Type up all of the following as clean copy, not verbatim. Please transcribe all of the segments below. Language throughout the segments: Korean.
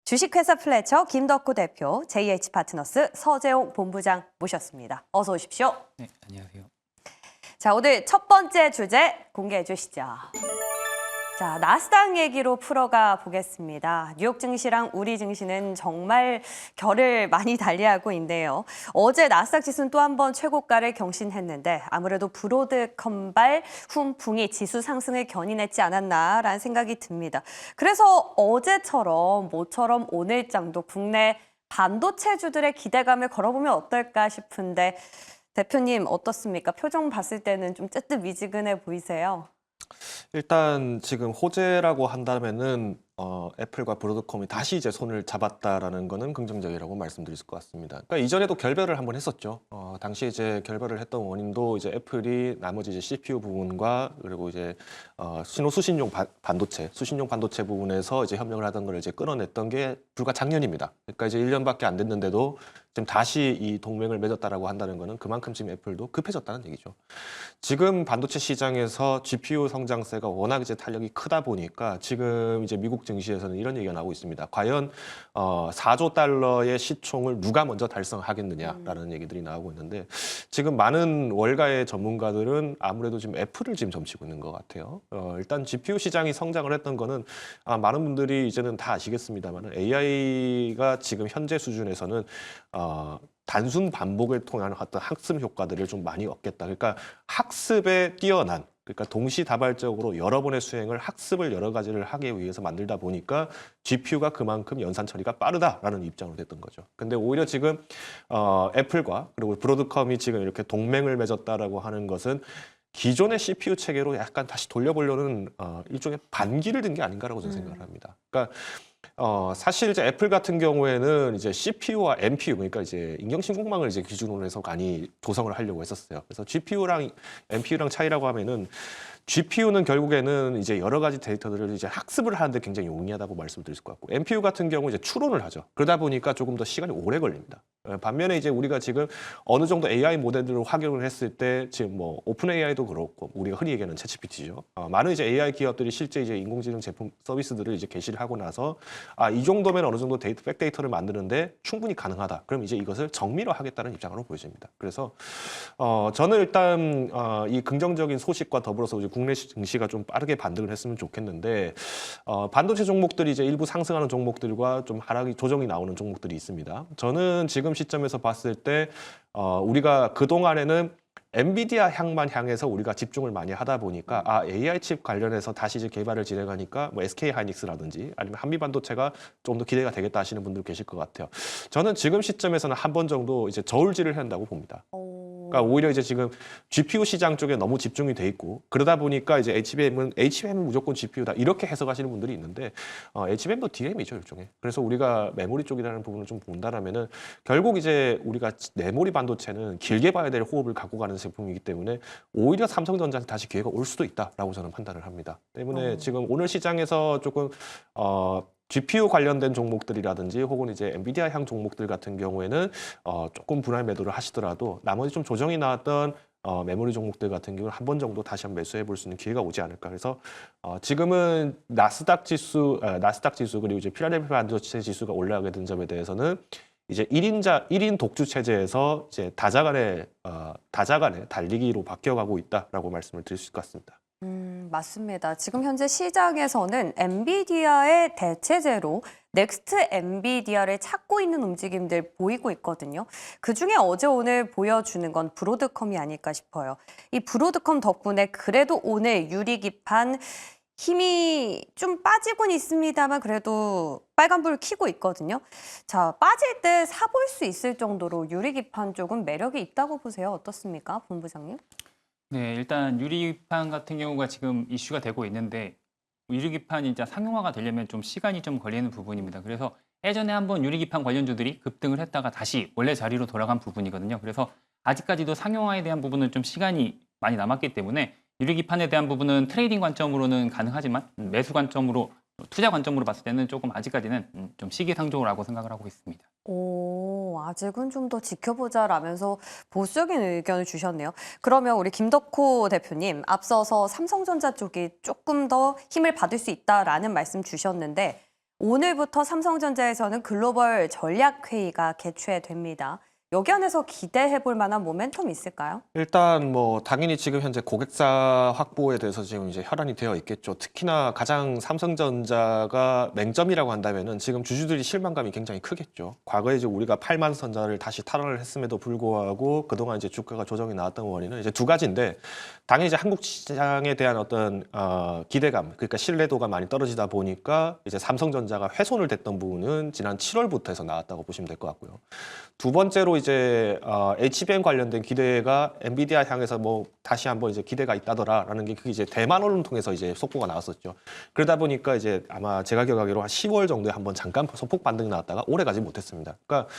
주식회사 플래처 김덕호 대표, JH파트너스 서재용 본부장 모셨습니다. 어서 오십시오. 네, 안녕하세요. 자, 오늘 첫 번째 주제 공개해 주시죠. 자, 나스닥 얘기로 풀어가 보겠습니다. 뉴욕 증시랑 우리 증시는 정말 결을 많이 달리하고 있네요. 어제 나스닥 지수는 또 한 번 최고가를 경신했는데 아무래도 브로드컴발 훈풍이 지수 상승을 견인했지 않았나라는 생각이 듭니다. 그래서 어제처럼 모처럼 오늘장도 국내 반도체주들의 기대감을 걸어보면 어떨까 싶은데 대표님 어떻습니까? 표정 봤을 때는 좀 쯧뜻미지근해 보이세요. 일단 지금 호재라고 한다면은 애플과 브로드컴이 다시 이제 손을 잡았다라는 거는 긍정적이라고 말씀드릴 것 같습니다. 그러니까 이전에도 결별을 한번 했었죠. 당시 이제 결별을 했던 원인도 이제 애플이 나머지 이제 CPU 부분과 그리고 이제 수신용 반도체 부분에서 이제 협력을 하던 걸 이제 끊어냈던 게 불과 작년입니다. 그러니까 이제 1년밖에 안 됐는데도 지금 다시 이 동맹을 맺었다라고 한다는 거는 그만큼 지금 애플도 급해졌다는 얘기죠. 지금 반도체 시장에서 GPU 성장세가 워낙 이제 탄력이 크다 보니까 지금 이제 미국 증시에서는 이런 얘기가 나오고 있습니다. 과연 4조 달러의 시총을 누가 먼저 달성하겠느냐라는 얘기들이 나오고 있는데 지금 많은 월가의 전문가들은 아무래도 지금 애플을 지금 점치고 있는 것 같아요. 일단 GPU 시장이 성장을 했던 거는 많은 분들이 이제는 다 아시겠습니다만 AI가 지금 현재 수준에서는 단순 반복을 통한 어떤 학습 효과들을 좀 많이 얻겠다. 그러니까 학습에 뛰어난, 그러니까 동시다발적으로 여러 번의 수행을 학습을 여러 가지를 하기 위해서 만들다 보니까 GPU가 그만큼 연산 처리가 빠르다라는 입장으로 됐던 거죠. 근데 오히려 지금 애플과 그리고 브로드컴이 지금 이렇게 동맹을 맺었다라고 하는 것은 기존의 CPU 체계로 약간 다시 돌려보려는 일종의 반기를 든 게 아닌가라고 저는 생각을 합니다. 그러니까 사실 이제 애플 같은 경우에는 이제 CPU와 NPU, 그러니까 이제 인경신공망을 이제 기준으로 해서 많이 조성을 하려고 했었어요. 그래서 GPU랑 NPU랑 차이라고 하면은 GPU는 결국에는 이제 여러 가지 데이터들을 이제 학습을 하는데 굉장히 용이하다고 말씀드릴 것 같고, NPU 같은 경우 이제 추론을 하죠. 그러다 보니까 조금 더 시간이 오래 걸립니다. 반면에 이제 우리가 지금 어느 정도 AI 모델들을 확인을 했을 때 지금 뭐 오픈 AI도 그렇고 우리가 흔히 얘기하는 챗GPT죠. 많은 이제 AI 기업들이 실제 이제 인공지능 제품 서비스들을 이제 게시를 하고 나서 이 정도면 어느 정도 백데이터를 만드는데 충분히 가능하다. 그럼 이제 이것을 정밀화하겠다는 입장으로 보여집니다. 그래서 저는 일단 이 긍정적인 소식과 더불어서 이제 국내 증시가 좀 빠르게 반등을 했으면 좋겠는데 반도체 종목들이 이제 일부 상승하는 종목들과 좀 하락이 조정이 나오는 종목들이 있습니다. 저는 지금 시점에서 봤을 때 우리가 그동안에는 엔비디아 향만 향해서 우리가 집중을 많이 하다 보니까 AI 칩 관련해서 다시 이제 개발을 진행하니까 뭐 SK 하이닉스라든지 아니면 한미 반도체가 좀 더 기대가 되겠다 하시는 분들 계실 것 같아요. 저는 지금 시점에서는 한 번 정도 이제 저울질을 한다고 봅니다. 그러니까 오히려 이제 지금 GPU 시장 쪽에 너무 집중이 돼 있고 그러다 보니까 이제 HBM은 무조건 GPU다 이렇게 해석하시는 분들이 있는데 HBM도 DRAM이죠 일종의. 그래서 우리가 메모리 쪽이라는 부분을 좀 본다라면은 결국 이제 우리가 메모리 반도체는 길게 봐야 될 호흡을 갖고 가는 제품이기 때문에 오히려 삼성전자한테 다시 기회가 올 수도 있다라고 저는 판단을 합니다. 때문에 지금 오늘 시장에서 조금 GPU 관련된 종목들이라든지 혹은 이제 엔비디아 향 종목들 같은 경우에는 조금 분할 매도를 하시더라도 나머지 좀 조정이 나왔던 메모리 종목들 같은 경우는 한 번 정도 다시 한번 매수해 볼 수 있는 기회가 오지 않을까. 그래서 지금은 나스닥 지수 그리고 이제 필라델피아 반도체 지수가 올라가게 된 점에 대해서는 이제 1인 독주 체제에서 이제 다자간의 달리기로 바뀌어가고 있다라고 말씀을 드릴 수 있을 것 같습니다. 맞습니다. 지금 현재 시장에서는 엔비디아의 대체제로 넥스트 엔비디아를 찾고 있는 움직임들 보이고 있거든요. 그중에 어제 오늘 보여주는 건 브로드컴이 아닐까 싶어요. 이 브로드컴 덕분에 그래도 오늘 유리기판 힘이 좀 빠지곤 있습니다만 그래도 빨간불 켜고 있거든요. 자, 빠질 때 사볼 수 있을 정도로 유리기판 쪽은 매력이 있다고 보세요. 어떻습니까, 본부장님? 네, 일단 유리기판 같은 경우가 지금 이슈가 되고 있는데 유리기판이 이제 상용화가 되려면 좀 시간이 좀 걸리는 부분입니다. 그래서 예전에 한번 유리기판 관련주들이 급등을 했다가 다시 원래 자리로 돌아간 부분이거든요. 그래서 아직까지도 상용화에 대한 부분은 좀 시간이 많이 남았기 때문에 유리기판에 대한 부분은 트레이딩 관점으로는 가능하지만 매수 관점으로 투자 관점으로 봤을 때는 조금 아직까지는 좀 시기상조라고 생각을 하고 있습니다. 아직은 좀 더 지켜보자라면서 보수적인 의견을 주셨네요. 그러면 우리 김덕호 대표님, 앞서서 삼성전자 쪽이 조금 더 힘을 받을 수 있다라는 말씀 주셨는데 오늘부터 삼성전자에서는 글로벌 전략회의가 개최됩니다. 여기 안에서 기대해 볼 만한 모멘텀이 있을까요? 일단 뭐 당연히 지금 현재 고객사 확보에 대해서 지금 이제 혈안이 되어 있겠죠. 특히나 가장 삼성전자가 맹점이라고 한다면은 지금 주주들이 실망감이 굉장히 크겠죠. 과거에 이제 우리가 8만 선자를 다시 탈환을 했음에도 불구하고 그동안 이제 주가가 조정이 나왔던 원인은 이제 두 가지인데, 당연히 이제 한국 시장에 대한 어떤 기대감, 그러니까 신뢰도가 많이 떨어지다 보니까 이제 삼성전자가 훼손을 됐던 부분은 지난 7월부터 해서 나왔다고 보시면 될 것 같고요. 두 번째로 이제 HBM 관련된 기대가 엔비디아 향해서 뭐 다시 한번 이제 기대가 있다더라라는 게 그게 이제 대만 언론 통해서 이제 속보가 나왔었죠. 그러다 보니까 이제 아마 제가 기억하기로 한 10월 정도에 한번 잠깐 소폭 반등이 나왔다가 오래 가지 못했습니다. 그러니까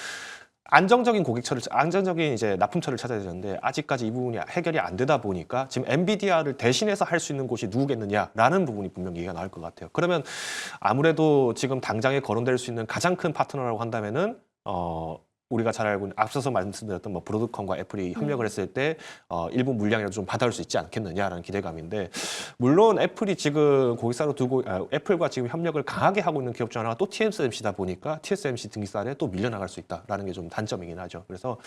안정적인 이제 납품처를 찾아야 되는데 아직까지 이 부분이 해결이 안 되다 보니까 지금 엔비디아를 대신해서 할 수 있는 곳이 누구겠느냐라는 부분이 분명 얘기가 나올 것 같아요. 그러면 아무래도 지금 당장에 거론될 수 있는 가장 큰 파트너라고 한다면은 우리가 잘 알고 있는 앞서서 말씀드렸던 뭐 브로드컴과 애플이 협력을 했을 때 일부 물량이라도 좀 받아올 수 있지 않겠느냐라는 기대감인데, 물론 애플이 지금 고객사로 두고 애플과 지금 협력을 강하게 하고 있는 기업 중 하나가 또 TSMC다 보니까 TSMC 등기살에 또 밀려나갈 수 있다라는 게 좀 단점이긴 하죠. 그래서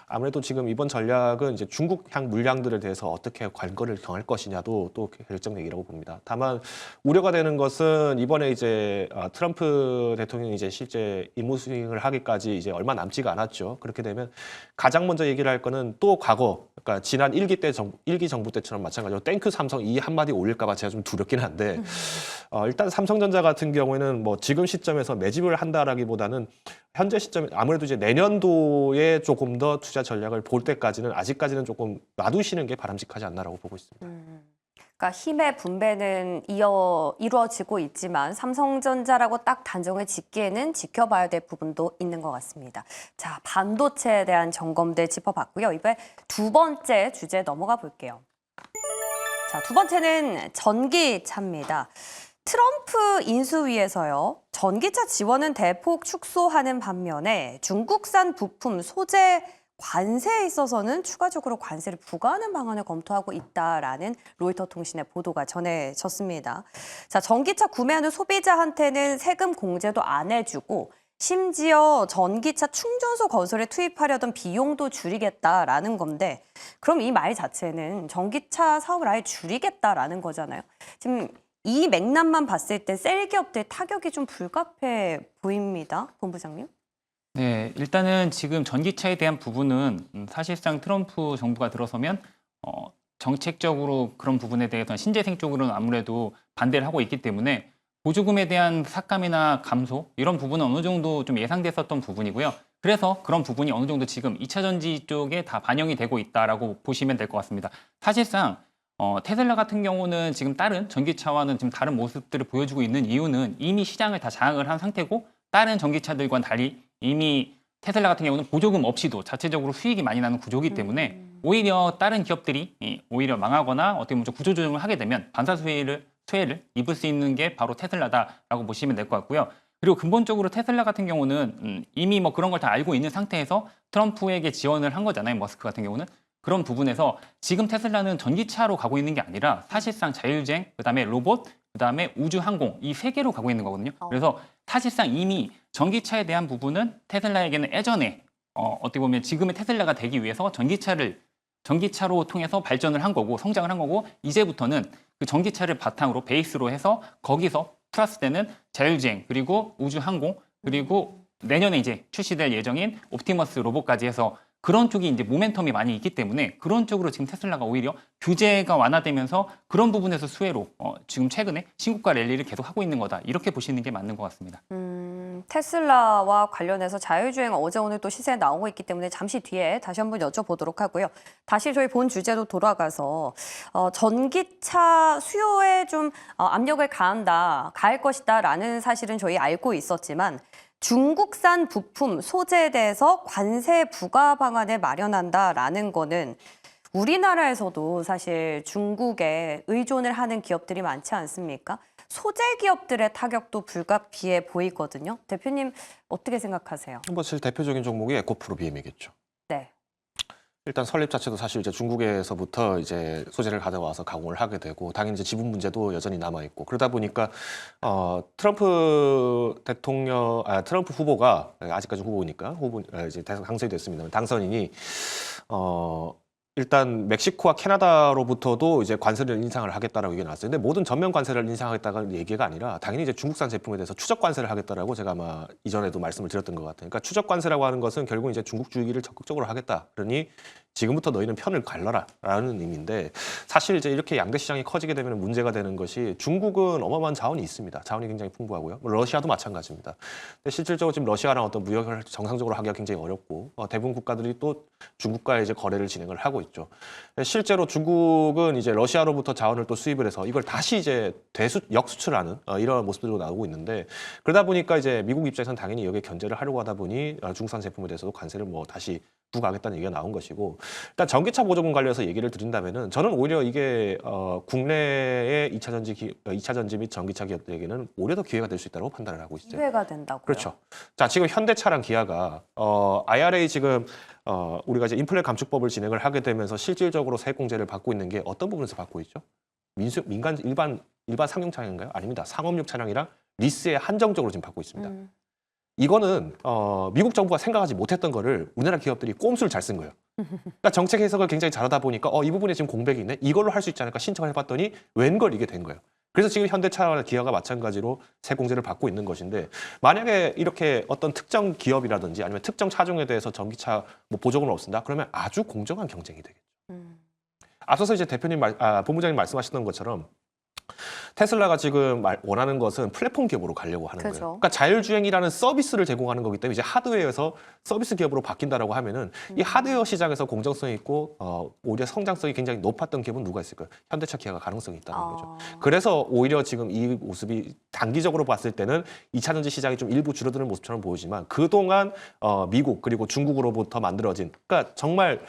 아무래도 지금 이번 전략은 이제 중국향 물량들에 대해서 어떻게 관건을 정할 것이냐도 또 결정력이라고 봅니다. 다만 우려가 되는 것은 이번에 이제 트럼프 대통령이 이제 실제 임무 수행을 하기까지 이제 얼마 남지가 않았죠. 그렇게 되면 가장 먼저 얘기를 할 거는 또 과거, 그러니까 지난 1기 정부 때처럼 마찬가지로 땡큐 삼성 이 한마디 올릴까 봐 제가 좀 두렵긴 한데, 일단 삼성전자 같은 경우에는 뭐 지금 시점에서 매집을 한다라기보다는 현재 시점에 아무래도 이제 내년도에 조금 더 투자 전략을 볼 때까지는 아직까지는 조금 놔두시는 게 바람직하지 않나라고 보고 있습니다. 그러니까 힘의 분배는 이루어지고 있지만 삼성전자라고 딱 단정을 짓기에는 지켜봐야 될 부분도 있는 것 같습니다. 자, 반도체에 대한 점검들 짚어봤고요. 이번에 두 번째 주제 넘어가 볼게요. 자, 두 번째는 전기차입니다. 트럼프 인수위에서요, 전기차 지원은 대폭 축소하는 반면에 중국산 부품 소재 관세에 있어서는 추가적으로 관세를 부과하는 방안을 검토하고 있다라는 로이터 통신의 보도가 전해졌습니다. 자, 전기차 구매하는 소비자한테는 세금 공제도 안 해주고 심지어 전기차 충전소 건설에 투입하려던 비용도 줄이겠다라는 건데, 그럼 이 말 자체는 전기차 사업을 아예 줄이겠다라는 거잖아요. 지금 이 맥락만 봤을 때 셀 기업들 타격이 좀 불가피해 보입니다. 본부장님. 네, 일단은 지금 전기차에 대한 부분은 사실상 트럼프 정부가 들어서면 정책적으로 그런 부분에 대해서는 신재생 쪽으로는 아무래도 반대를 하고 있기 때문에 보조금에 대한 삭감이나 감소 이런 부분은 어느 정도 좀 예상됐었던 부분이고요. 그래서 그런 부분이 어느 정도 지금 2차 전지 쪽에 다 반영이 되고 있다라고 보시면 될 것 같습니다. 사실상 테슬라 같은 경우는 지금 다른 전기차와는 지금 다른 모습들을 보여주고 있는 이유는 이미 시장을 다 장악을 한 상태고, 다른 전기차들과는 달리 이미 테슬라 같은 경우는 보조금 없이도 자체적으로 수익이 많이 나는 구조이기 때문에 오히려 다른 기업들이 오히려 망하거나 어떻게 보면 좀 구조조정을 하게 되면 반사수혜를 입을 수 있는 게 바로 테슬라다라고 보시면 될 것 같고요. 그리고 근본적으로 테슬라 같은 경우는 이미 뭐 그런 걸 다 알고 있는 상태에서 트럼프에게 지원을 한 거잖아요. 머스크 같은 경우는. 그런 부분에서 지금 테슬라는 전기차로 가고 있는 게 아니라 사실상 자율주행, 그다음에 로봇, 그다음에 우주항공 이 세 개로 가고 있는 거거든요. 그래서 사실상 이미 전기차에 대한 부분은 테슬라에게는 예전에 어떻게 보면 지금의 테슬라가 되기 위해서 전기차로 통해서 발전을 한 거고 성장을 한 거고, 이제부터는 그 전기차를 바탕으로 베이스로 해서 거기서 플러스되는 자율주행 그리고 우주항공 그리고 내년에 이제 출시될 예정인 옵티머스 로봇까지 해서 그런 쪽이 이제 모멘텀이 많이 있기 때문에 그런 쪽으로 지금 테슬라가 오히려 규제가 완화되면서 그런 부분에서 수혜로 지금 최근에 신고가 랠리를 계속 하고 있는 거다, 이렇게 보시는 게 맞는 것 같습니다. 테슬라와 관련해서 자율주행 어제 오늘 또 시세에 나오고 있기 때문에 잠시 뒤에 다시 한번 여쭤보도록 하고요. 다시 저희 본 주제로 돌아가서 전기차 수요에 좀 압력을 가할 것이다라는 사실은 저희 알고 있었지만, 중국산 부품 소재에 대해서 관세 부과 방안을 마련한다라는 거는 우리나라에서도 사실 중국에 의존을 하는 기업들이 많지 않습니까? 소재 기업들의 타격도 불가피해 보이거든요. 대표님 어떻게 생각하세요? 뭐 사실 대표적인 종목이 에코프로 BM이겠죠. 네. 일단 설립 자체도 사실 이제 중국에서부터 이제 소재를 가져와서 가공을 하게 되고 당연히 이제 지분 문제도 여전히 남아 있고 그러다 보니까 트럼프 후보가 아직까지 후보니까 이제 당선이 됐습니다만 당선인이 일단 멕시코와 캐나다로부터도 이제 관세를 인상을 하겠다라고 얘기가 나왔어요. 근데 모든 전면 관세를 인상하겠다는 얘기가 아니라 당연히 이제 중국산 제품에 대해서 추적 관세를 하겠다라고 제가 아마 이전에도 말씀을 드렸던 것 같아요. 그러니까 추적 관세라고 하는 것은 결국 이제 중국주의를 적극적으로 하겠다. 그러니 지금부터 너희는 편을 갈라라라는 의미인데 사실 이제 이렇게 양대 시장이 커지게 되면 문제가 되는 것이 중국은 어마어마한 자원이 있습니다. 자원이 굉장히 풍부하고요. 러시아도 마찬가지입니다. 근데 실질적으로 지금 러시아랑 어떤 무역을 정상적으로 하기가 굉장히 어렵고 대부분 국가들이 또 중국과의 이제 거래를 진행을 하고 있죠. 실제로 중국은 이제 러시아로부터 자원을 또 수입을 해서 이걸 다시 이제 역수출하는 이런 모습들도 나오고 있는데 그러다 보니까 이제 미국 입장에서는 당연히 여기에 견제를 하려고 하다 보니 중국산 제품에 대해서도 관세를 뭐 다시 부과하겠다는 얘기가 나온 것이고 일단 전기차 보조금 관련해서 얘기를 드린다면은 저는 오히려 이게 국내의 2차 전지 및 전기차 기업들에게는 오히려 더 기회가 될 수 있다고 판단을 하고 있어요. 기회가 된다고요? 그렇죠. 자, 지금 현대차랑 기아가 IRA 지금 우리가 이제 인플레 감축법을 진행을 하게 되면서 실질적으로 세액공제를 받고 있는 게 어떤 부분에서 받고 있죠? 민간 일반 상용 차량인가요? 아닙니다. 상업용 차량이랑 리스에 한정적으로 지금 받고 있습니다. 이거는 미국 정부가 생각하지 못했던 거를 우리나라 기업들이 꼼수를 잘 쓴 거예요. 그러니까 정책 해석을 굉장히 잘하다 보니까 이 부분에 지금 공백이 있네. 이걸로 할 수 있지 않을까 신청을 해봤더니 웬걸 이게 된 거예요. 그래서 지금 현대차나 기아가 마찬가지로 세공제를 받고 있는 것인데 만약에 이렇게 어떤 특정 기업이라든지 아니면 특정 차종에 대해서 전기차 뭐 보조금을 없앤다 그러면 아주 공정한 경쟁이 되겠죠. 앞서서 이제 본부장님 말씀하셨던 것처럼 테슬라가 지금 원하는 것은 플랫폼 기업으로 가려고 하는 그죠. 거예요. 그러니까 자율주행이라는 서비스를 제공하는 거기 때문에 이제 하드웨어에서 서비스 기업으로 바뀐다라고 하면은 이 하드웨어 시장에서 공정성이 있고 오히려 성장성이 굉장히 높았던 기업은 누가 있을까요? 현대차, 기아가 가능성이 있다는 거죠. 그래서 오히려 지금 이 모습이 단기적으로 봤을 때는 2차 전지 시장이 좀 일부 줄어드는 모습처럼 보이지만 그동안 미국 그리고 중국으로부터 만들어진 그러니까 정말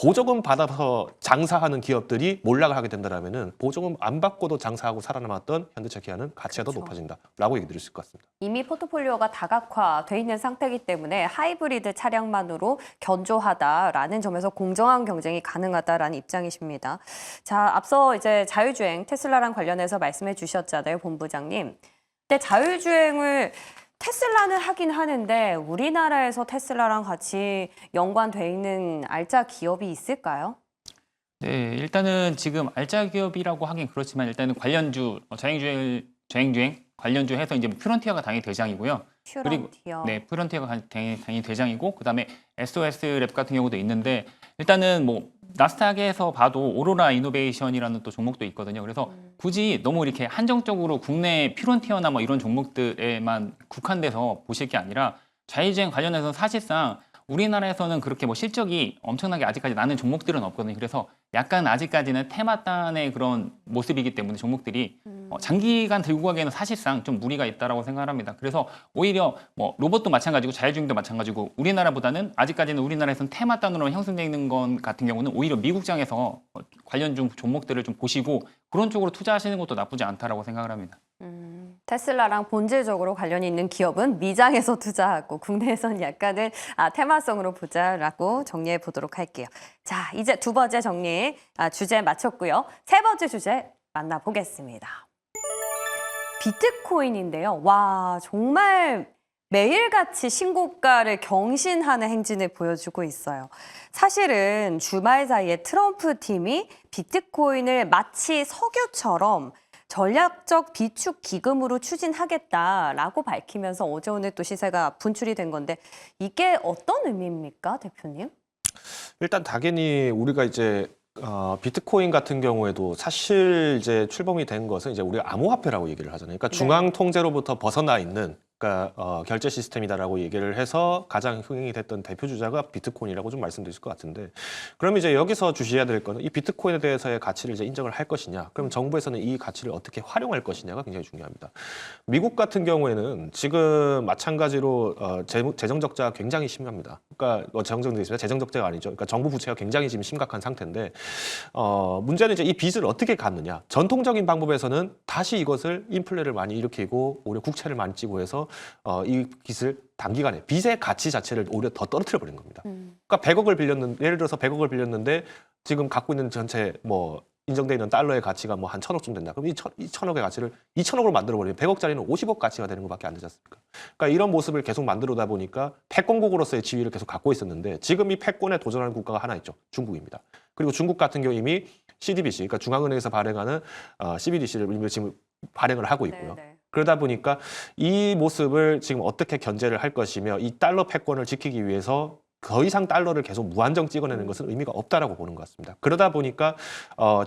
보조금 받아서 장사하는 기업들이 몰락을 하게 된다면은 보조금 안 받고도 장사하고 살아남았던 현대차, 기아는 가치가 더 높아진다라고 얘기 드릴 수 있을 것 같습니다. 이미 포트폴리오가 다각화돼 있는 상태이기 때문에 하이브리드 차량만으로 견조하다라는 점에서 공정한 경쟁이 가능하다라는 입장이십니다. 자, 앞서 이제 자율주행 테슬라랑 관련해서 말씀해 주셨잖아요, 본부장님. 근데 자율주행을 테슬라는 하긴 하는데 우리나라에서 테슬라랑 같이 연관돼 있는 알짜 기업이 있을까요? 네, 일단은 지금 알짜 기업이라고 하긴 그렇지만 일단은 관련주 저행주행 관련주 해서 이제 프론티어가 당연히 대장이고요. 퓨런티어. 네, 프론티어가 당연히 대장이고 그다음에 SOS 랩 같은 경우도 있는데 일단은 뭐 나스닥에서 봐도 오로라 이노베이션이라는 또 종목도 있거든요. 그래서 굳이 너무 이렇게 한정적으로 국내 퓨런티어나 뭐 이런 종목들에만 국한돼서 보실 게 아니라 자율주행 관련해서 사실상 우리나라에서는 그렇게 뭐 실적이 엄청나게 아직까지 나는 종목들은 없거든요. 그래서 약간 아직까지는 테마단의 그런 모습이기 때문에 종목들이 장기간 들고 가기에는 사실상 좀 무리가 있다라고 생각합니다. 그래서 오히려 뭐 로봇도 마찬가지고 자율주행도 마찬가지고 우리나라보다는 아직까지는 우리나라에서는 테마단으로 형성되어 있는 것 같은 경우는 오히려 미국장에서 관련 종목들을 좀 보시고 그런 쪽으로 투자하시는 것도 나쁘지 않다라고 생각을 합니다. 테슬라랑 본질적으로 관련이 있는 기업은 미장에서 투자하고 국내에서는 약간은 테마성으로 보자라고 정리해 보도록 할게요. 자, 이제 두 번째 정리 주제 마쳤고요. 세 번째 주제 만나보겠습니다. 비트코인인데요. 와, 정말 매일같이 신고가를 경신하는 행진을 보여주고 있어요. 사실은 주말 사이에 트럼프 팀이 비트코인을 마치 석유처럼 전략적 비축 기금으로 추진하겠다라고 밝히면서 어제 오늘 또 시세가 분출이 된 건데 이게 어떤 의미입니까, 대표님? 일단 당연히 우리가 이제 비트코인 같은 경우에도 사실 이제 출범이 된 것은 이제 우리가 암호화폐라고 얘기를 하잖아요. 그러니까 중앙 통제로부터 벗어나 있는 그러니까 결제 시스템이다라고 얘기를 해서 가장 흥행이 됐던 대표 주자가 비트코인이라고 좀 말씀드릴 것 같은데, 그럼 이제 여기서 주시해야 될 거는 이 비트코인에 대해서의 가치를 이제 인정을 할 것이냐, 그럼 정부에서는 이 가치를 어떻게 활용할 것이냐가 굉장히 중요합니다. 미국 같은 경우에는 지금 마찬가지로 재정 적자가 굉장히 심각합니다. 그러니까 재정 적자가 아니죠. 그러니까 정부 부채가 굉장히 지금 심각한 상태인데 문제는 이제 이 빚을 어떻게 갚느냐. 전통적인 방법에서는 다시 이것을 인플레를 많이 일으키고 오히려 국채를 많이 찌고 해서 이 빚을 단기간에 빚의 가치 자체를 오히려 더 떨어뜨려 버린 겁니다. 그러니까 100억을 빌렸는데 예를 들어서 100억을 빌렸는데 지금 갖고 있는 전체 뭐 인정돼 있는 달러의 가치가 뭐 한 1,000억 정도 된다. 그럼 이 1,000억의 가치를 2,000억으로 만들어 버리면 100억짜리는 50억 가치가 되는 것밖에 안 되지 않습니까? 그러니까 이런 모습을 계속 만들어다 보니까 패권국으로서의 지위를 계속 갖고 있었는데 지금 이 패권에 도전하는 국가가 하나 있죠. 중국입니다. 그리고 중국 같은 경우 이미 CDBC, 그러니까 중앙은행에서 발행하는 CBDC를 이미 지금 발행을 하고 있고요. 네, 네. 그러다 보니까 이 모습을 지금 어떻게 견제를 할 것이며 이 달러 패권을 지키기 위해서 더 이상 달러를 계속 무한정 찍어내는 것은 의미가 없다라고 보는 것 같습니다. 그러다 보니까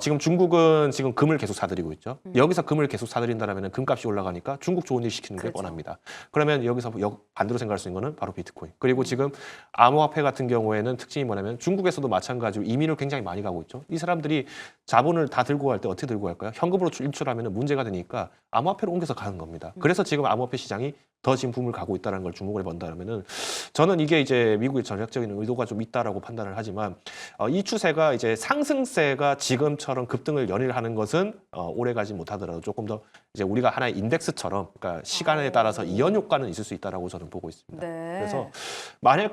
지금 중국은 지금 금을 계속 사들이고 있죠. 여기서 금을 계속 사들인다라면 금값이 올라가니까 중국 좋은 일 시키는 게 그렇죠. 뻔합니다. 그러면 여기서 반대로 생각할 수 있는 거는 바로 비트코인. 그리고 지금 암호화폐 같은 경우에는 특징이 뭐냐면 중국에서도 마찬가지로 이민을 굉장히 많이 가고 있죠. 이 사람들이 자본을 다 들고 갈 때 어떻게 들고 갈까요? 현금으로 인출하면 문제가 되니까 암호화폐로 옮겨서 가는 겁니다. 그래서 지금 암호화폐 시장이 더 지금 붐을 가고 있다는 걸 주목을 본다면은 저는 이게 이제 미국의 전략적인 의도가 좀 있다라고 판단을 하지만 이 추세가 이제 상승세가 지금처럼 급등을 연일하는 것은 오래 가지 못하더라도 조금 더 이제 우리가 하나의 인덱스처럼 그러니까 시간에 따라서 이연 효과는 있을 수 있다라고 저는 보고 있습니다. 네. 그래서 만약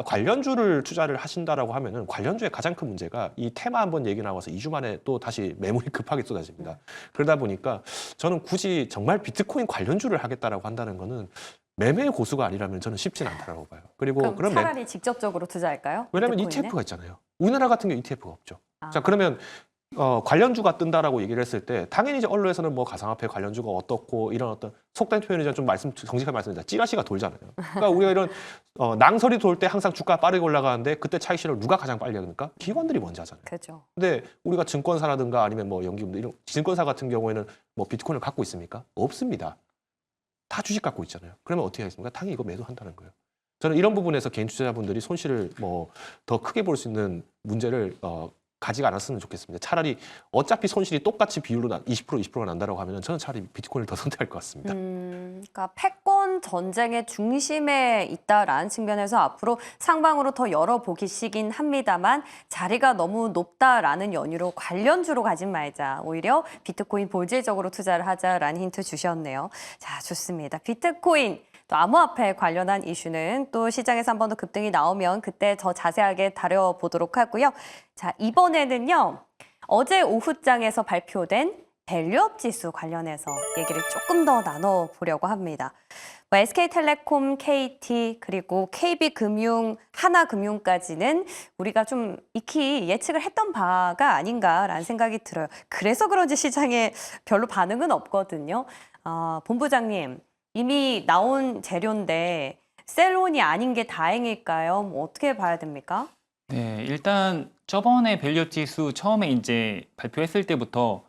관련주를 투자를 하신다라고 하면은 관련주의 가장 큰 문제가 이 테마 한번 얘기 나와서 2주 만에 또 다시 매물이 급하게 쏟아집니다. 그러다 보니까 저는 굳이 정말 비트코인 관련주를 하겠다라고 한다는 거는 매매의 고수가 아니라면 저는 쉽진 않다라고 봐요. 그리고 그럼 차라리 직접적으로 투자할까요? 왜냐하면 비트코인에? ETF가 있잖아요. 우리나라 같은 경우 ETF가 없죠. 아. 자 그러면 관련주가 뜬다라고 얘기를 했을 때 당연히 이제 언론에서는 뭐 가상화폐 관련주가 어떻고 이런 어떤 속된 표현이자 좀 정직하게 말씀드리자 찌라시가 돌잖아요. 그러니까 우리가 이런 낭설이 돌 때 항상 주가가 빠르게 올라가는데 그때 차익 실현을 누가 가장 빨리 합니까? 기관들이 먼저 하잖아요. 그렇죠. 근데 우리가 증권사라든가 아니면 뭐 연기금들 이런 증권사 같은 경우에는 뭐 비트코인을 갖고 있습니까? 없습니다. 다 주식 갖고 있잖아요. 그러면 어떻게 하겠습니까? 당연히 이거 매도한다는 거예요. 저는 이런 부분에서 개인 투자자분들이 손실을 뭐 더 크게 볼 수 있는 문제를 가지가 않았으면 좋겠습니다. 차라리 어차피 손실이 똑같이 비율로 20%가 난다라고 하면 저는 차라리 비트코인을 더 선택할 것 같습니다. 그러니까 패권 전쟁의 중심에 있다라는 측면에서 앞으로 상방으로 더 열어보기시긴 합니다만 자리가 너무 높다라는 연유로 관련주로 가진 말자. 오히려 비트코인 본질적으로 투자를 하자라는 힌트 주셨네요. 자, 좋습니다. 비트코인. 또 암호화폐 관련한 이슈는 또 시장에서 한 번 더 급등이 나오면 그때 더 자세하게 다뤄보도록 하고요. 자, 이번에는요. 어제 오후장에서 발표된 밸류업 지수 관련해서 얘기를 조금 더 나눠보려고 합니다. 뭐 SK텔레콤, KT, 그리고 KB금융, 하나금융까지는 우리가 좀 익히 예측을 했던 바가 아닌가라는 생각이 들어요. 그래서 그런지 시장에 별로 반응은 없거든요. 본부장님. 이미 나온 재료인데 셀론이 아닌 게 다행일까요? 뭐 어떻게 봐야 됩니까? 네, 일단 저번에 밸류 지수 처음에 이제 발표했을 때부터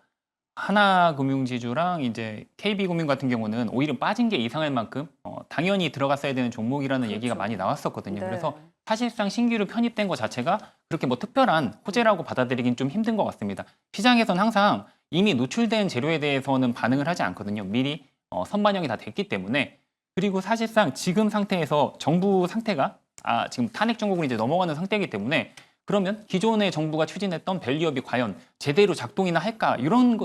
하나금융지주랑 이제 KB금융 같은 경우는 오히려 빠진 게 이상할 만큼 당연히 들어갔어야 되는 종목이라는 얘기가 많이 나왔었거든요. 네. 그래서 사실상 신규로 편입된 것 자체가 그렇게 뭐 특별한 호재라고 받아들이긴 좀 힘든 것 같습니다. 시장에서는 항상 이미 노출된 재료에 대해서는 반응을 하지 않거든요. 미리 선반영이 다 됐기 때문에. 그리고 사실상 지금 상태에서 정부 상태가 지금 탄핵 정국으로 이제 넘어가는 상태이기 때문에 그러면 기존의 정부가 추진했던 밸류업이 과연 제대로 작동이나 할까 이런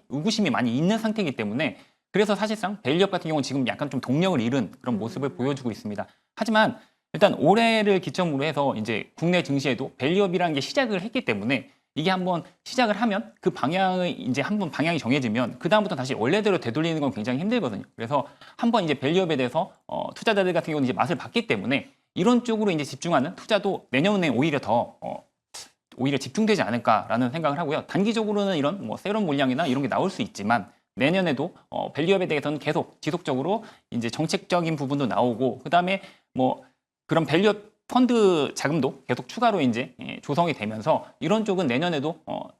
의구심이 많이 있는 상태이기 때문에 그래서 사실상 밸류업 같은 경우는 지금 약간 좀 동력을 잃은 그런 모습을 보여주고 있습니다. 하지만 일단 올해를 기점으로 해서 이제 국내 증시에도 밸류업이라는 게 시작을 했기 때문에 이게 한번 시작을 하면 그 방향을 이제 한번 방향이 정해지면 그 다음부터 다시 원래대로 되돌리는 건 굉장히 힘들거든요. 그래서 한번 이제 밸류업에 대해서 투자자들 같은 경우는 이제 맛을 봤기 때문에 이런 쪽으로 이제 집중하는 투자도 내년에 오히려 더 오히려 집중되지 않을까라는 생각을 하고요. 단기적으로는 이런 뭐 세럼 물량이나 이런 게 나올 수 있지만 내년에도 밸류업에 대해서는 계속 지속적으로 이제 정책적인 부분도 나오고 그다음에 뭐 그런 밸류업 펀드 자금도 계속 추가로 이제 조성이 되면서 이런 쪽은 내년에도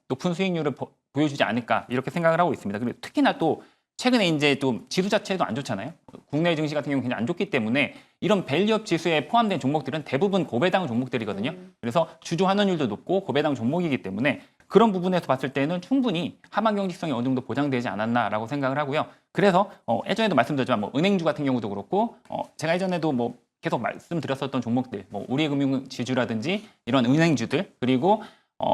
높은 수익률을 보여주지 않을까 이렇게 생각을 하고 있습니다. 그리고 특히나 또 최근에 이제 좀 지수 자체도 안 좋잖아요. 국내 증시 같은 경우는 굉장히 안 좋기 때문에 이런 밸류업 지수에 포함된 종목들은 대부분 고배당 종목들이거든요. 그래서 주주 환원율도 높고 고배당 종목이기 때문에 그런 부분에서 봤을 때는 충분히 하방 경직성이 어느 정도 보장되지 않았나라고 생각을 하고요. 그래서 예전에도 말씀드렸지만 뭐 은행주 같은 경우도 그렇고 제가 예전에도 뭐 계속 말씀드렸었던 종목들, 뭐 우리금융지주라든지 이런 은행주들 그리고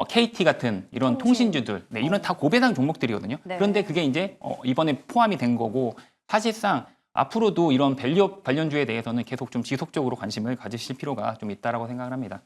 KT 같은 이런 통신주들, 네, 이런 다 고배당 종목들이거든요. 네. 그런데 그게 이제 이번에 포함이 된 거고 사실상 앞으로도 이런 밸류업 관련주에 대해서는 계속 좀 지속적으로 관심을 가지실 필요가 좀 있다라고 생각을 합니다.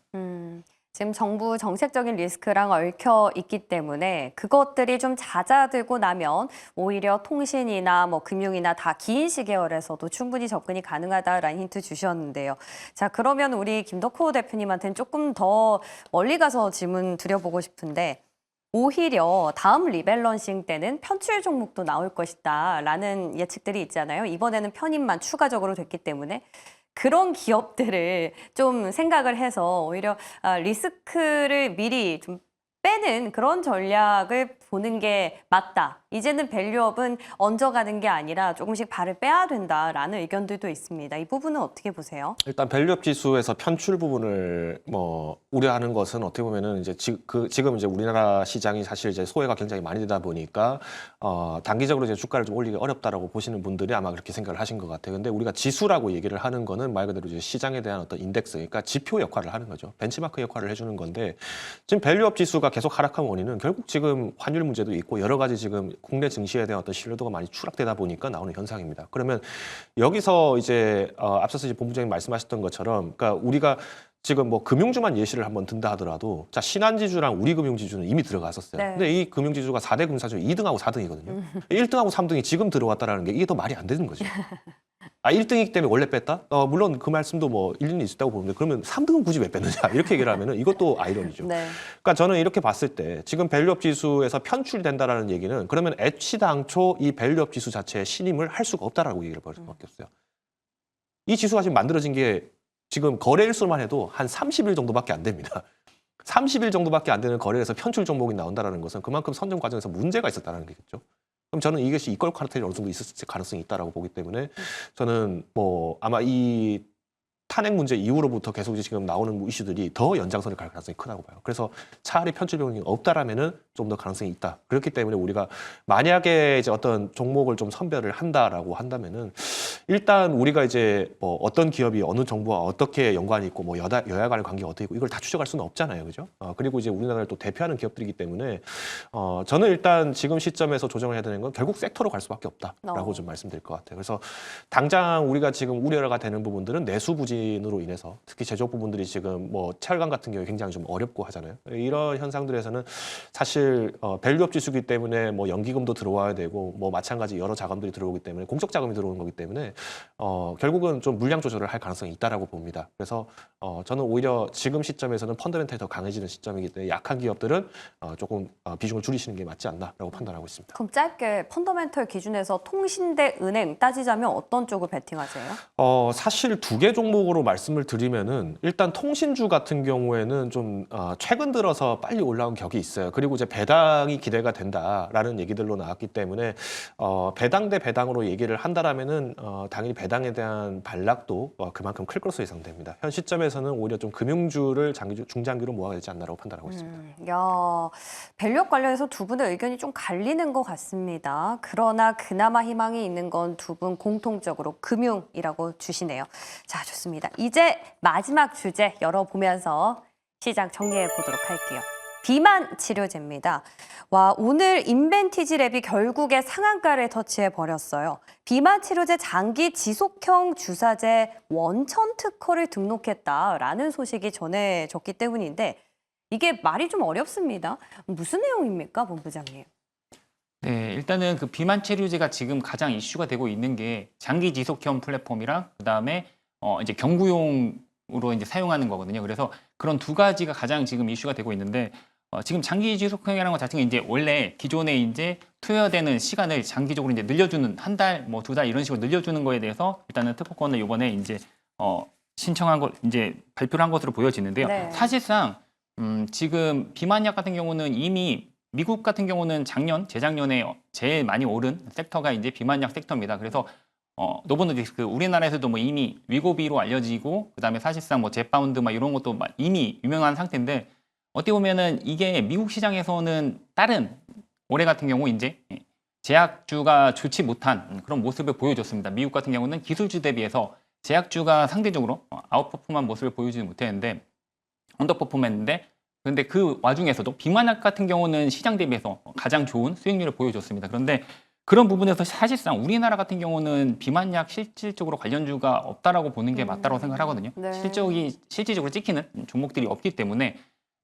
지금 정부 정책적인 리스크랑 얽혀 있기 때문에 그것들이 좀 잦아들고 나면 오히려 통신이나 뭐 금융이나 다 기인시 계열에서도 충분히 접근이 가능하다라는 힌트 주셨는데요. 자, 그러면 우리 김덕호 대표님한테는 조금 더 멀리 가서 질문 드려보고 싶은데 오히려 다음 리밸런싱 때는 편출 종목도 나올 것이다라는 예측들이 있잖아요. 이번에는 편입만 추가적으로 됐기 때문에 그런 기업들을 좀 생각을 해서 오히려 리스크를 미리 좀 빼는 그런 전략을 보는 게 맞다. 이제는 밸류업은 얹어가는 게 아니라 조금씩 발을 빼야 된다라는 의견들도 있습니다. 이 부분은 어떻게 보세요? 일단 밸류업 지수에서 편출 부분을 뭐 우려하는 것은 어떻게 보면은 이제 지금 이제 우리나라 시장이 사실 이제 소외가 굉장히 많이 되다 보니까 단기적으로 이제 주가를 좀 올리기 어렵다라고 보시는 분들이 아마 그렇게 생각을 하신 것 같아요. 근데 우리가 지수라고 얘기를 하는 거는 말 그대로 이제 시장에 대한 어떤 인덱스, 그러니까 지표 역할을 하는 거죠. 벤치마크 역할을 해주는 건데 지금 밸류업 지수가 계속 하락한 원인은 결국 지금 환율 문제도 있고 여러 가지 지금 국내 증시에 대한 어떤 신뢰도가 많이 추락되다 보니까 나오는 현상입니다. 그러면 여기서 이제 앞서서 이제 본부장님 말씀하셨던 것처럼, 그러니까 우리가 지금 뭐 금융주만 예시를 한번 든다 하더라도 자 신한지주랑 우리금융지주는 이미 들어갔었어요. 네. 근데 이 금융지주가 4대 금융사 중 2등하고 4등이거든요. 1등하고 3등이 지금 들어왔다라는 게 이게 더 말이 안 되는 거죠. 1등이기 때문에 원래 뺐다? 물론 그 말씀도 뭐 일리는 있다고 보는데 그러면 3등은 굳이 왜 뺐느냐 이렇게 얘기를 하면은 이것도 아이러니죠. 네. 그러니까 저는 이렇게 봤을 때 지금 밸류업 지수에서 편출된다라는 얘기는 그러면 애시당초 이 밸류업 지수 자체에 신임을 할 수가 없다라고 얘기를 벌일 수밖에 없어요. 이 지수가 지금 만들어진 게 지금 거래일수만 해도 한 30일 정도밖에 안 됩니다. 30일 정도밖에 안 되는 거래에서 편출 종목이 나온다는 것은 그만큼 선정 과정에서 문제가 있었다는 거겠죠. 그럼 저는 이것이 이걸 카르텔이 어느 정도 있을 가능성이 있다라고 보기 때문에 저는 뭐 아마 이 탄핵 문제 이후로부터 계속 이제 지금 나오는 이슈들이 더 연장선을 갈 가능성이 크다고 봐요. 그래서 차라리 편출 병력이 없다라면은 좀 더 가능성이 있다. 그렇기 때문에 우리가 만약에 이제 어떤 종목을 좀 선별을 한다라고 한다면은 일단 우리가 이제 뭐 어떤 기업이 어느 정부와 어떻게 연관이 있고 뭐 여야 간의 관계가 어떻게 있고 이걸 다 추적할 수는 없잖아요, 그죠? 그리고 이제 우리나라를 또 대표하는 기업들이기 때문에 저는 일단 지금 시점에서 조정을 해야 되는 건 결국 섹터로 갈 수밖에 없다라고 좀 말씀드릴 것 같아요. 그래서 당장 우리가 지금 우려가 되는 부분들은 내수 부진으로 인해서 특히 제조업 부분들이 지금 뭐 철강 같은 경우에 굉장히 좀 어렵고 하잖아요. 이런 현상들에서는 사실 밸류업 지수기 때문에 뭐 연기금도 들어와야 되고 뭐 마찬가지 여러 자금들이 들어오기 때문에 공적 자금이 들어오는 거기 때문에 결국은 좀 물량 조절을 할 가능성이 있다라고 봅니다. 그래서 저는 오히려 지금 시점에서는 펀더멘털이 더 강해지는 시점이기 때문에 약한 기업들은 조금 비중을 줄이시는 게 맞지 않나라고 판단하고 있습니다. 그럼 짧게 펀더멘털 기준에서 통신대, 은행 따지자면 어떤 쪽을 베팅하세요? 사실 두 개 종목으로 말씀을 드리면은 일단 통신주 같은 경우에는 좀 최근 들어서 빨리 올라온 격이 있어요. 그리고 이제 배당이 기대가 된다라는 얘기들로 나왔기 때문에 배당 대 배당으로 얘기를 한다라면은 당연히 배당에 대한 반락도 그만큼 클 것으로 예상됩니다. 현 시점에서는 오히려 좀 금융주를 중장기로 모아야 되지 않나라고 판단하고 있습니다. 야, 밸류업 관련해서 두 분의 의견이 좀 갈리는 것 같습니다. 그러나 그나마 희망이 있는 건 두 분 공통적으로 금융이라고 주시네요. 자, 좋습니다. 이제 마지막 주제 열어보면서 시장 정리해 보도록 할게요. 비만 치료제입니다. 와, 오늘 인벤티지 랩이 결국에 상한가를 터치해 버렸어요. 비만 치료제 장기 지속형 주사제 원천 특허를 등록했다라는 소식이 전해졌기 때문인데 이게 말이 좀 어렵습니다. 무슨 내용입니까, 본부장님? 네, 일단은 그 비만 치료제가 지금 가장 이슈가 되고 있는 게 장기 지속형 플랫폼이랑 그다음에 이제 경구용으로 이제 사용하는 거거든요. 그래서 그런 두 가지가 가장 지금 이슈가 되고 있는데 지금 장기 지속형이라는 것 자체가 이제 원래 기존에 이제 투여되는 시간을 장기적으로 이제 늘려주는 한 달, 뭐 두 달 이런 식으로 늘려주는 거에 대해서 일단은 특허권을 이번에 이제 신청한 것 이제 발표를 한 것으로 보여지는데요. 네. 사실상 지금 비만약 같은 경우는 이미 미국 같은 경우는 재작년에 제일 많이 오른 섹터가 이제 비만약 섹터입니다. 그래서 노보노디스크 우리나라에서도 뭐 이미 위고비로 알려지고 그다음에 사실상 뭐 제파운드 막 이런 것도 이미 유명한 상태인데 어떻게 보면은 이게 미국 시장에서는 다른 올해 같은 경우 이제 제약주가 좋지 못한 그런 모습을 보여줬습니다. 미국 같은 경우는 기술주 대비해서 제약주가 상대적으로 아웃퍼폼한 모습을 보여주지 못했는데 언더퍼폼했는데 그런데 그 와중에서도 비만약 같은 경우는 시장 대비해서 가장 좋은 수익률을 보여줬습니다. 그런데 그런 부분에서 사실상 우리나라 같은 경우는 비만약 실질적으로 관련주가 없다라고 보는 게 맞다고 생각하거든요. 네. 실질적으로 찍히는 종목들이 없기 때문에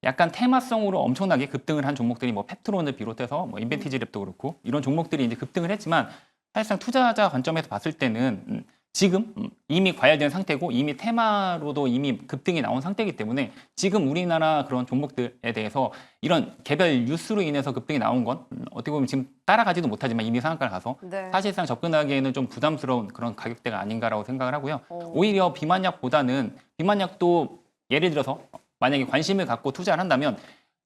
약간 테마성으로 엄청나게 급등을 한 종목들이 뭐 펩트론을 비롯해서 뭐 인벤티지랩도 그렇고 이런 종목들이 이제 급등을 했지만 사실상 투자자 관점에서 봤을 때는 지금 이미 과열된 상태고 이미 테마로도 이미 급등이 나온 상태이기 때문에 지금 우리나라 그런 종목들에 대해서 이런 개별 뉴스로 인해서 급등이 나온 건 어떻게 보면 지금 따라가지도 못하지만 이미 상한가를 가서 네. 사실상 접근하기에는 좀 부담스러운 그런 가격대가 아닌가라고 생각을 하고요. 오. 오히려 비만약보다는 비만약도 예를 들어서 만약에 관심을 갖고 투자를 한다면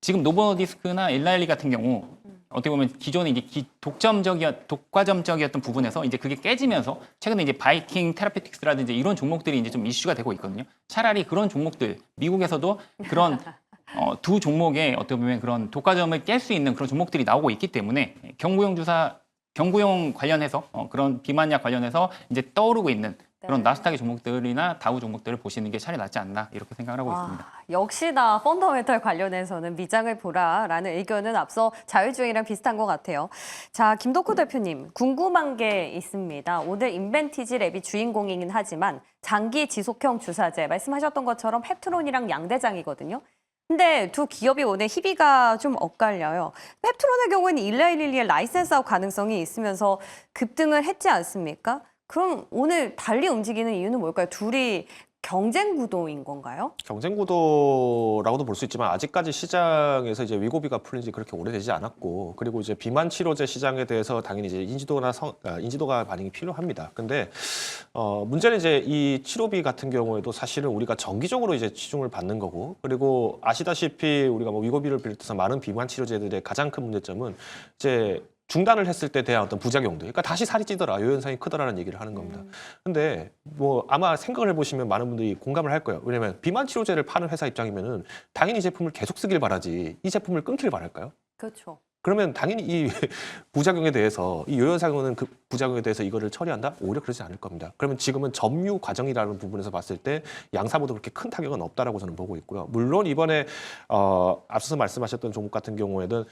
지금 노버디스크나 일라일리 같은 경우 어떻게 보면 기존에 이제 독과점적이었던 부분에서 이제 그게 깨지면서 최근에 이제 바이킹 테라피틱스라든지 이런 종목들이 이제 좀 이슈가 되고 있거든요. 차라리 그런 종목들 미국에서도 그런 두 종목의 어떻게 보면 그런 독과점을 깰 수 있는 그런 종목들이 나오고 있기 때문에 경구용 관련해서 그런 비만약 관련해서 이제 떠오르고 있는 그런 네. 나스닥의 종목들이나 다우 종목들을 보시는 게 차라리 낫지 않나 이렇게 생각을 하고 있습니다. 역시나 펀더멘털 관련해서는 미장을 보라라는 의견은 앞서 자율주행이랑 비슷한 것 같아요. 자, 김덕호 대표님, 궁금한 게 있습니다. 오늘 인벤티지 랩이 주인공이긴 하지만 장기 지속형 주사제 말씀하셨던 것처럼 펩트론이랑 양대장이거든요. 근데 두 기업이 오늘 희비가 좀 엇갈려요. 펩트론의 경우에는 일라일리의 라이센스아웃 가능성이 있으면서 급등을 했지 않습니까? 그럼 오늘 달리 움직이는 이유는 뭘까요? 둘이 경쟁 구도인 건가요? 경쟁 구도라고도 볼 수 있지만 아직까지 시장에서 이제 위고비가 풀린 지 그렇게 오래되지 않았고, 그리고 이제 비만 치료제 시장에 대해서 당연히 이제 인지도가 반영이 필요합니다. 근데 문제는 이제 이 치료비 같은 경우에도 사실은 우리가 정기적으로 이제 치중을 받는 거고, 그리고 아시다시피 우리가 뭐 위고비를 비롯해서 많은 비만 치료제들의 가장 큰 문제점은 이제 중단을 했을 때 대한 어떤 부작용들, 그러니까 다시 살이 찌더라, 요현상이 크더라는 얘기를 하는 겁니다. 근데 뭐 아마 생각을 해보시면 많은 분들이 공감을 할 거예요. 왜냐면 비만 치료제를 파는 회사 입장이면은 당연히 이 제품을 계속 쓰길 바라지 이 제품을 끊길 바랄까요? 그렇죠. 그러면 당연히 이 부작용에 대해서, 이 요현상은 그 부작용에 대해서 이거를 처리한다? 오히려 그러지 않을 겁니다. 그러면 지금은 점유 과정이라는 부분에서 봤을 때 양사모도 그렇게 큰 타격은 없다라고 저는 보고 있고요. 물론 이번에 앞서서 말씀하셨던 종목 같은 경우에는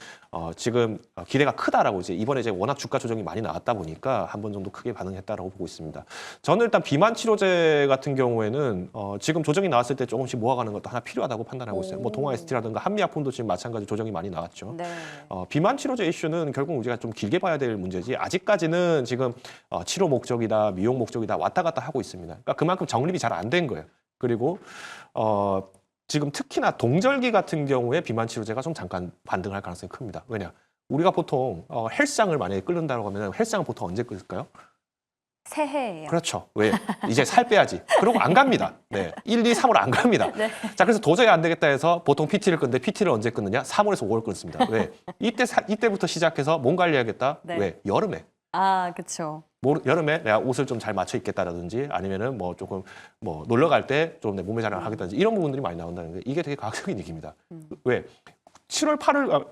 지금 기대가 크다라고, 이제 이번에 이제 워낙 주가 조정이 많이 나왔다 보니까 한 번 정도 크게 반응했다라고 보고 있습니다. 저는 일단 비만 치료제 같은 경우에는 지금 조정이 나왔을 때 조금씩 모아가는 것도 하나 필요하다고 판단하고 있어요. 뭐 동아 ST라든가 한미약품도 지금 마찬가지 조정이 많이 나왔죠. 네. 비만 치료제 이슈는 결국 우리가 좀 길게 봐야 될 문제지, 아직까지는 지금 치료 목적이다, 미용 목적이다 왔다 갔다 하고 있습니다. 그러니까 그만큼 정립이 잘 안 된 거예요. 그리고 지금 특히나 동절기 같은 경우에 비만 치료제가 좀 잠깐 반등할 가능성이 큽니다. 왜냐? 우리가 보통 헬스장을 만약에 끓는다고 하면 헬스장은 보통 언제 끓을까요? 새해예요. 그렇죠. 왜? 이제 살 빼야지. 그러고 안 갑니다. 네. 1, 2, 3월 안 갑니다. 네. 자, 그래서 도저히 안 되겠다 해서 보통 PT를 끊는데 PT를 언제 끊느냐? 3월에서 5월 끊습니다. 왜? 이때부터 시작해서 몸 관리해야겠다. 네. 왜? 여름에. 그렇죠. 여름에 내가 옷을 좀 잘 맞춰 입겠다라든지, 아니면은 뭐 조금 뭐 놀러 갈 때 좀 내 몸매 자랑을 하겠다든지, 이런 부분들이 많이 나온다는 게, 이게 되게 과학적인 얘기입니다. 왜? 7월, 8월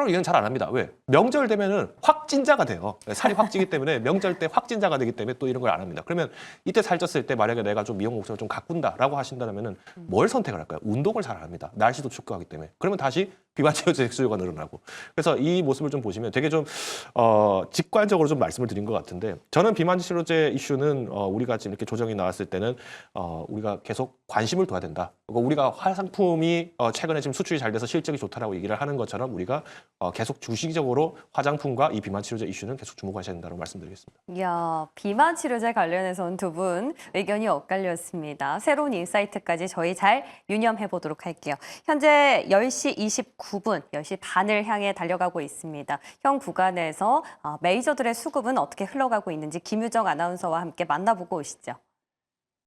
이건 잘 안 합니다. 왜? 명절 되면은 확진자가 돼요. 살이 확 찌기 때문에 명절 때 확진자가 되기 때문에 또 이런 걸 안 합니다. 그러면 이때 살쪘을 때 만약에 내가 좀 미용 목적을 좀 가꾼다라고 하신다면은 뭘 선택을 할까요? 운동을 잘 안 합니다. 날씨도 춥고 하기 때문에. 그러면 다시 비만 치료제 수요가 늘어나고. 그래서 이 모습을 좀 보시면 되게 좀 직관적으로 좀 말씀을 드린 것 같은데, 저는 비만 치료제 이슈는 우리가 지금 이렇게 조정이 나왔을 때는 우리가 계속 관심을 둬야 된다. 그리고 우리가 화장품이 최근에 지금 수출이 잘 돼서 실적이 좋다라고 얘기를 하는 것처럼 우리가 계속 주식적으로 화장품과 이 비만 치료제 이슈는 계속 주목하셔야 된다고 말씀드리겠습니다. 이야, 비만 치료제 관련해서는 두 분 의견이 엇갈렸습니다. 새로운 인사이트까지 저희 잘 유념해 보도록 할게요. 현재 10시 29분, 10시 반을 향해 달려가고 있습니다. 현 구간에서 메이저들의 수급은 어떻게 흘러가고 있는지 김유정 아나운서와 함께 만나보고 오시죠.